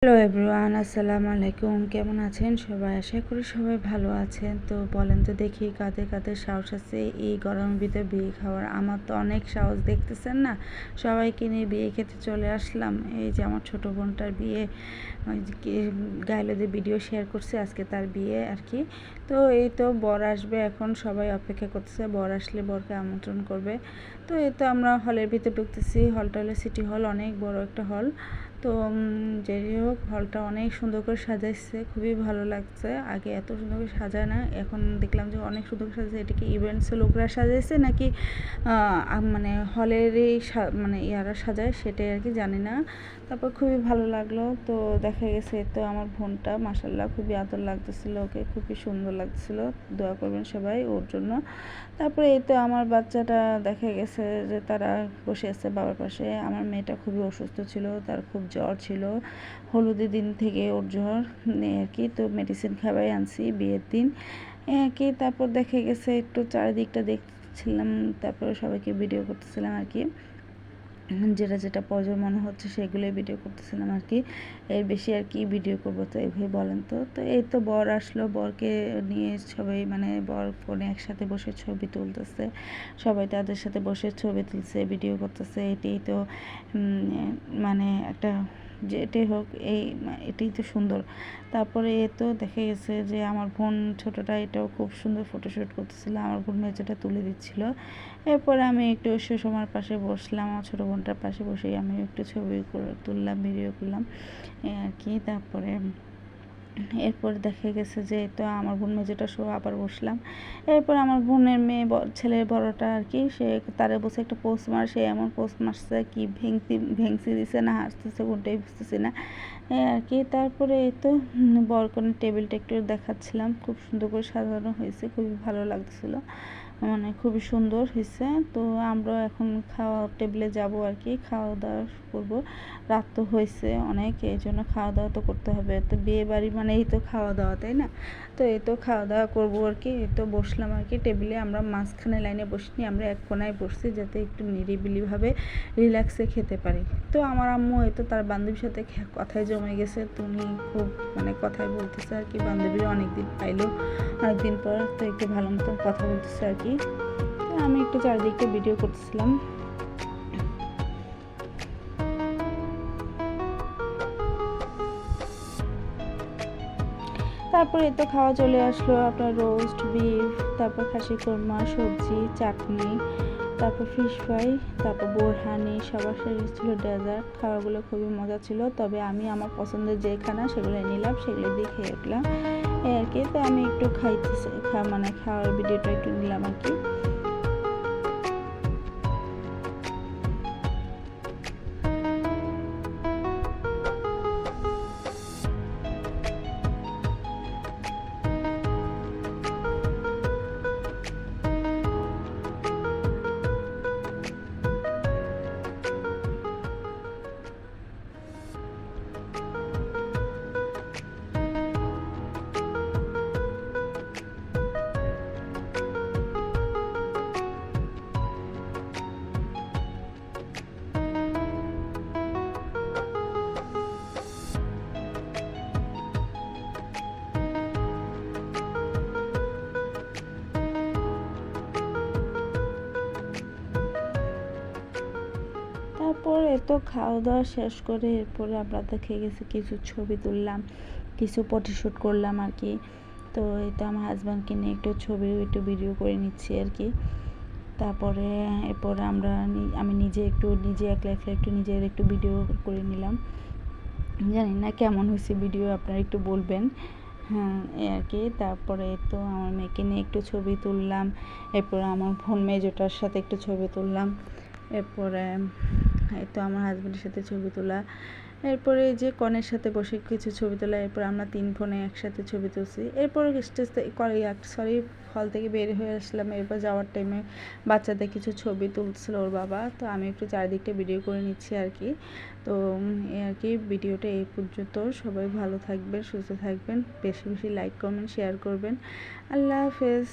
Hello everyone, আসসালামু আলাইকুম। কেমন আছেন সবাই? আশা করি সবাই ভালো আছেন। তো বলেন তো দেখি কাদের কাদের সাহস আছে এই গরমের ভিতরে বিয়ে খাওয়ার। আমার তো অনেক সাহস, দেখতেছেন না, সবাইকে নিয়ে বিয়ে খেতে চলে আসলাম। এই যে আমার ছোটো বোনটার বিয়ে, গাইলোদের ভিডিও শেয়ার করছে, আজকে তার বিয়ে আর কি। তো এই তো বর আসবে, এখন সবাই অপেক্ষা করতেছে, বর আসলে বরকে আমন্ত্রণ করবে। তো এই তো আমরা হলের ভিতরে ঢুকতেছি। হলটা হলো সিটি হল, অনেক বড় একটা হল। তো যাই হোক, হলটা অনেক সুন্দর করে সাজাইছে, খুবই ভালো লাগছে। আগে এত সুন্দর করে সাজায় না, এখন দেখলাম যে অনেক সুন্দর করে সাজাইছে। এটা কি ইভেন্টসের লোকরা সাজাইছে নাকি মানে হলেরই মানে ইয়ারা সাজায়, সেটাই আর কি জানি না। তারপর খুবই ভালো লাগলো। তো দেখা গেছে তো আমার বোনটা মাশাআল্লাহ খুবই আদর লাগতেছিল, ওকে খুবই সুন্দর লাগতেছিল। দোয়া করবেন সবাই ওর জন্য। তারপরে এই তো আমার বাচ্চাটা দেখা গেছে যে তারা বসে আছে বাবার পাশে। আমার মেয়েটা খুবই অসুস্থ ছিল, তার খুব জ্বর ছিল, হলুদের দিন থেকে ওর জ্বর আর কি। তো মেডিসিন খাওয়াই আনছি বিয়ের দিন আর কি। তারপর দেখা গেছে একটু চারিদিকটা দেখছিলাম, তারপরে সবাইকে ভিডিও করতেছিলাম আর কি। যেটা যেটা প্রয়োজন মনে হচ্ছে সেগুলোই ভিডিও করতেছিলাম আর কি। এর বেশি আর কি ভিডিও করবো, তো এইভাবে বলেন তো। তো এই তো বর আসলো, বরকে নিয়ে সবাই মানে বর ফোনে একসাথে বসে ছবি তুলতেছে, সবাই তাদের সাথে বসে ছবি তুলছে, ভিডিও করতেছে। এটাই তো মানে একটা, যেটাই হোক এটাই তো সুন্দর। তারপরে এ তো দেখা গেছে যে আমার বোন ছোটোটা এটাও খুব সুন্দর ফটোশ্যুট করতেছিল, আমার বোন মেজোটা তুলে দিচ্ছিল। এরপরে আমি একটু সুষমার পাশে বসলাম, আমার ছোটো বোনটার পাশে বসেই আমি একটু ছবি তুললাম, ভিডিও করলাম আর কি। তারপরে এরপর দেখা গেছে যে তো আমার বোন মেজোটা সহ আবার বসলাম। এরপর আমার বোনের মেয়ে ছেলের বড়টা আর কি, সে তারে বসে একটা পোস্ট মার, সে এমন পোস্ট মারছে কি ভেংসি দিছে না হাসতেছে কোনটাই বুঝতেছি না আর কি। তারপরে এই তো বরকনের টেবিলটা একটু দেখাচ্ছিলাম, খুব সুন্দর করে সাজানো হয়েছে, খুবই ভালো লাগছিলো, মানে খুবই সুন্দর হয়েছে। তো আমরা এখন খাওয়া টেবিলে যাব আর কি, খাওয়া দাওয়া করবো। রাত তো হয়েছে অনেক, এই জন্য খাওয়া দাওয়া তো করতে হবে। তো বিয়ে বাড়ি মানে এই তো খাওয়া দাওয়া, তাই না? তো এই তো খাওয়া দাওয়া করবো আর কি। এই তো বসলাম আর কি টেবিলে, আমরা মাঝখানে লাইনে বসিনি, আমরা এক কোনায় বসছি যাতে একটু নিরিবিলিভাবে রিল্যাক্সে খেতে পারি। তো আমার আম্মু এই তো তার বান্ধবীর সাথে কথায় জমে গেছে, তুমি খুব মানে কথাই বলতেছে আর কি। বান্ধবীরা অনেকদিন পাইলো, অনেকদিন পর, তো একটু ভালো মতো কথা বলতেছে আর কি। আমি একটু চারিদিকটা ভিডিও করতেছিলাম। তারপরে তো খাওয়া চলে আসলো, আপনার রোস্ট বিফ, তারপর খাসি কোরমা, সবজি, চাটনি, তারপর ফিশ ফ্রাই, তারপর বোরহানি, সবার শেষে ছিল ডেজার্ট। খাওয়াগুলো খুবই মজা ছিল, তবে আমি আমার পছন্দের যে খানা সেগুলো নিলাম, সেগুলো দিয়ে খেয়ে উঠলাম এই আর কি। তো আমি একটু খাইতেছি, মানে খাওয়ার ভিডিওটা একটু নিলাম আর কি। তারপর এত খাওয়া দাওয়া শেষ করে এরপরে আমরা দেখে গেছি কিছু ছবি তুললাম, কিছু ফটোশ্যুট করলাম আর কি। তো এটা আমার হাজব্যান্ডকে নিয়ে একটু ছবি একটু ভিডিও করে নিচ্ছি আর কি। তারপরে এরপরে আমি নিজে একলা একটু নিজের একটু ভিডিও করে নিলাম। জানি না কেমন হয়েছে ভিডিও, আপনারা একটু বলবেন। হ্যাঁ এই আর কি। তারপরে তো আমার মেয়েকে নিয়ে একটু ছবি তুললাম, এরপরে আমার বোন মেজোটার সাথে একটু ছবি তুললাম, এরপরে এই তো আমার হাজব্যান্ডের সাথে ছবি তোলা, এরপরে যে কনের সাথে বসে কিছু ছবি তোলা, এরপর আমরা 3 বোনে একসাথে ছবি তুলছি। এরপর স্টেজ হল থেকে বের হয়ে আসলাম। এরপর যাওয়ার টাইমে বাচ্চাদের কিছু ছবি তুলছিল ওর বাবা, তো আমি একটু চারিদিকটা ভিডিও করে নিচ্ছি আর কি। তো এই আর কি, ভিডিওটা এই পর্যন্ত। সবাই ভালো থাকবেন, সুস্থ থাকবেন, বেশি বেশি লাইক কমেন্ট শেয়ার করবেন। আল্লাহ হাফেজ।